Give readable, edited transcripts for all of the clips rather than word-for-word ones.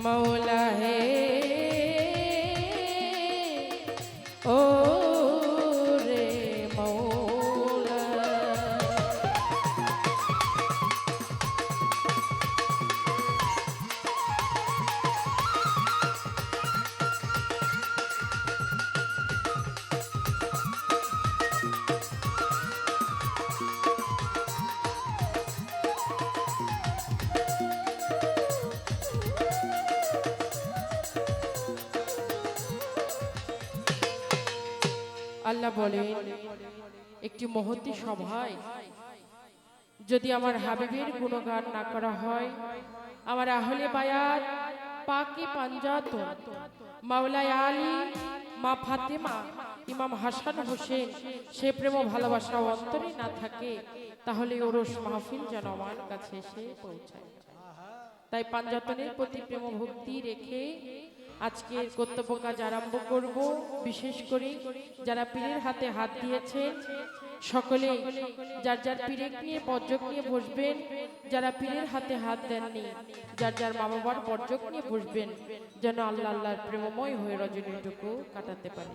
मौला है ओ रे मौला। আল্লাহ বলেন একটি মহতী সভায় যদি আমার হাবিবের গুণগান না করা হয়, আমার আহলে বায়াত পাকি পাঞ্জাতন মাওলা আলী মা ফাতেমা ইমাম হাসান হোসেন সে প্রেম ভালোবাসা অন্তরে না থাকে, তাহলে ওরস মাহফিল যেন আমার কাছে এসে পৌঁছায়। তাই পাঞ্জাতনের প্রতি প্রেম ভক্তি রেখে আজকের কর্তব্য কাজ আরম্ভ করব। বিশেষ করে যারা পীরের হাতে হাত দিয়েছেন সকলে যার যার পীরে নিয়ে বর্জক নিয়ে বসবেন, যারা পীরের হাতে হাত দেননি যার যার মা বাবার বর্জক নিয়ে বসবেন, যেন আল্লাহ আল্লাহর প্রেমময় হয়ে রজনীটুকু কাটাতে পারে।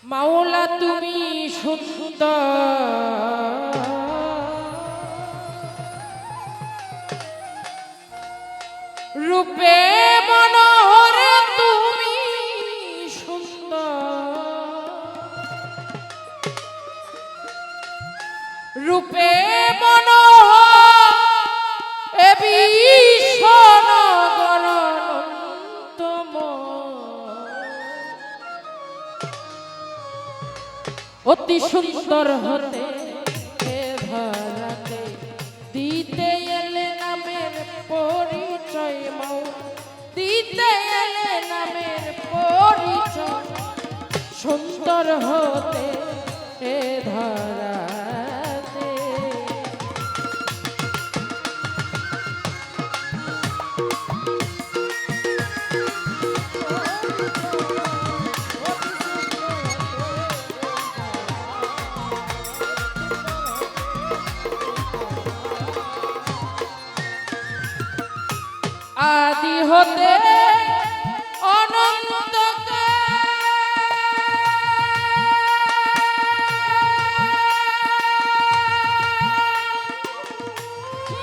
মাওলা তুমি সুন্দর রূপে মনোহর, তুমি সুন্দর রূপে মনোহর, এ ভীষণ অতি সুন্দর হতে ধরাতে দিতে এলে নামের পরিচয় মৌ, দিতে এলে নামের পরিচয়, সুন্দর হতে ধরাতে। আদি হতে অনন্ত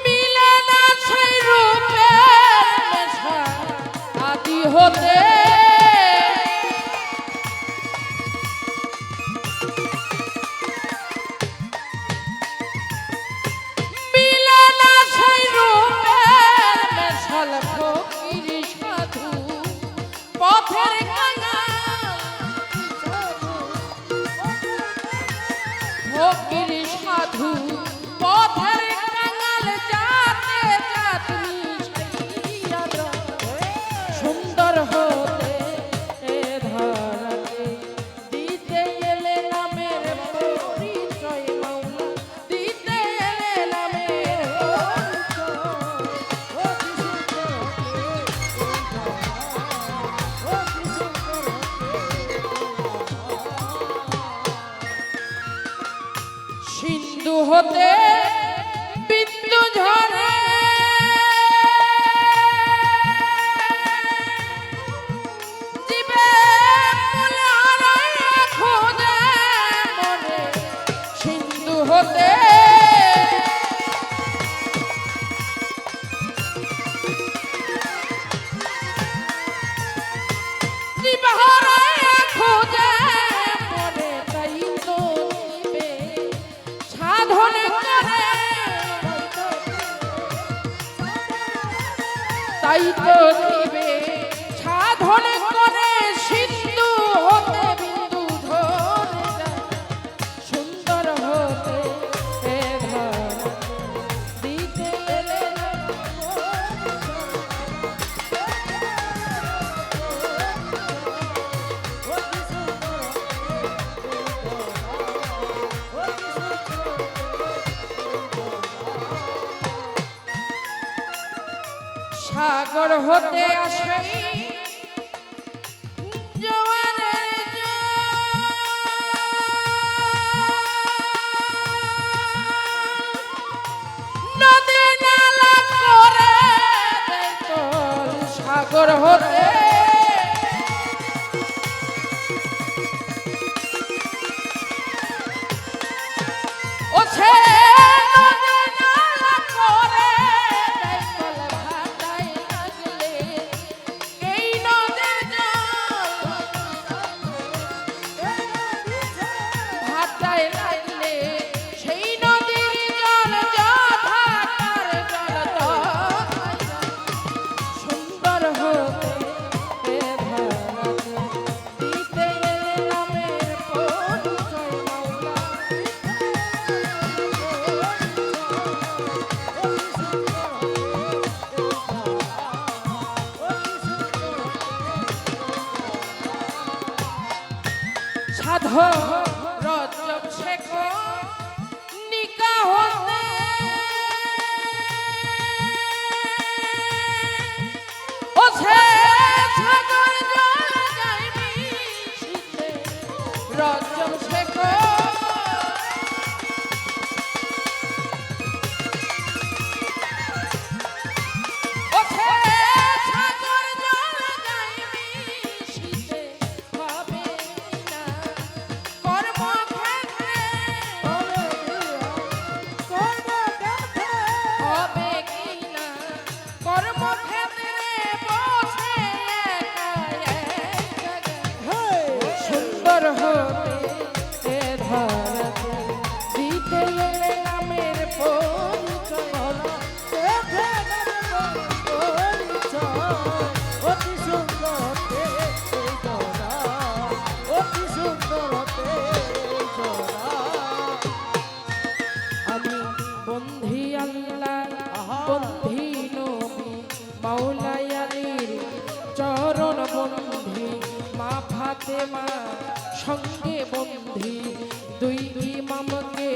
মিলন আছে রূপের আদি হতে সাধু পথের কাঙাল যাতে সুন্দর হতে ধরাতে দিতে এলে নামের পরিচয় মৌলা, দিতে এলে নামের সিন্ধু হতে বিন্দু ঝরে, জীবে খোঁজে মনে সিন্ধু হতে খোঁজে মনে, তাই তো তাই তো দিবে সাধন করে সিন্ধু হতে বিন্দু ধরে, সুন্দর হতে দিতে এলে সাগর হতে আসে জোয়ারের নদী নালা করে তোর সাগর হতে ওছে সাধো রজব শেখ নিকাহ হতে ওছে সাগর জল যাইবি শীতে রজব শেখ সঙ্গে বন্ধি দুই ইমামকে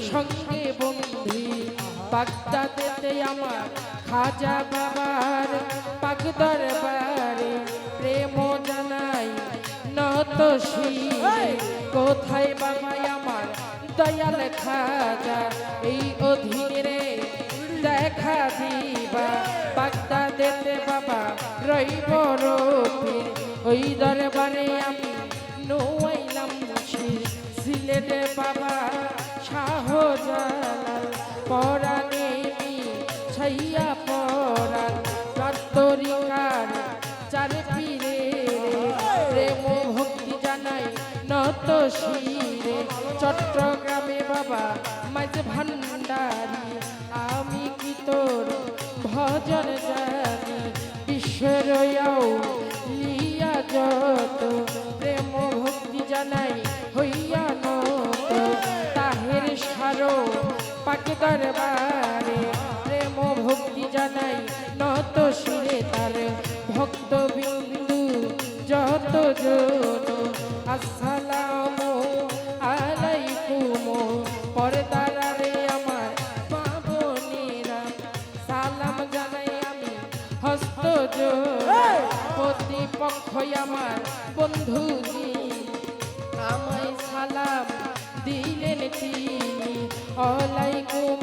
সঙ্গে বন্ধি বাগদাদেতে আমার খাজা বাবার পাক দরবারে প্রেম জানাই নত শিরে কোথায় বাবা আমার দয়াল খাজা এই অধীনে দেখা দিবা বাগদাদেতে বাবা রইব রবি ওই দরবারে আমি নোয়াইলাম সিলেটে বাবা শাহজালাল পরাণে ছাইয়া পরাণ তরিকার চার পীরে প্রেম ভক্তি জানাই নত শিরে চট্টগ্রামে বাবা মাঝ ভান্ডারি আমি কি তোর ভজন জানি বিশ্বের লিয়া যত প্রেম ভক্তি জানাই হইয়া নত তাহের সারো পাকে দরবারে প্রেম ভক্তি জানাই নত শিরে তার ভক্ত বিন্দু যত জন আসসালামু আলাইকুম পরদারে আমার পাবনেরা সালাম জানাই আমি হস্ত জোড়াই প্রতিপক্ষ আমার বন্ধুজি আমায় সালাম দিলেন তিনি আলাইকুম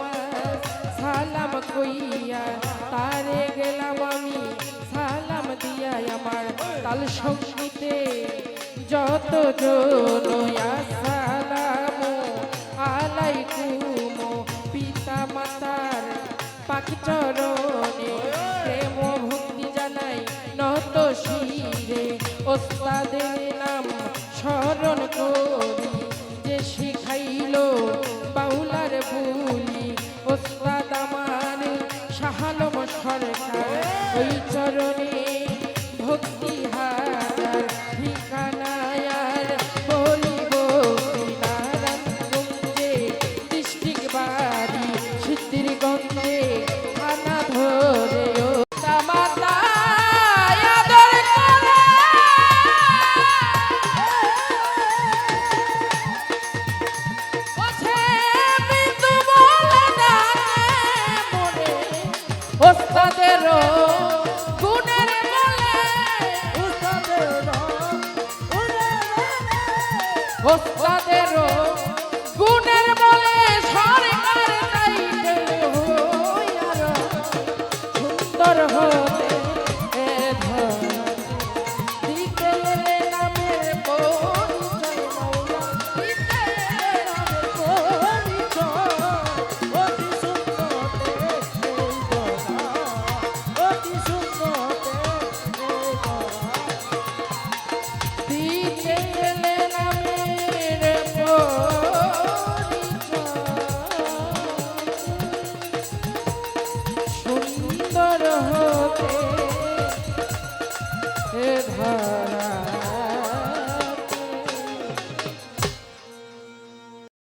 সালাম কইয়া তারে গেলাম আমি সালাম দিয়া আমার তাল সঙ্গীতে যত জন আসসালামু আলাইকুম পিতা মাতার পাক চরণে প্রেম ভক্তি জানাই নত শিরে ওস্তাদের নাম স্মরণ করি যে শিখাইল বাউলার বুলি ওস্তাদ আমার শাহালম সরকার ওই চরণে ভক্তি হারার ঠিকানায়ার বলিব নারায়ণগঞ্জে ডিস্ট্রিক্ট বাড়ি সিদ্ধিরগঞ্জে থানা ধরে রে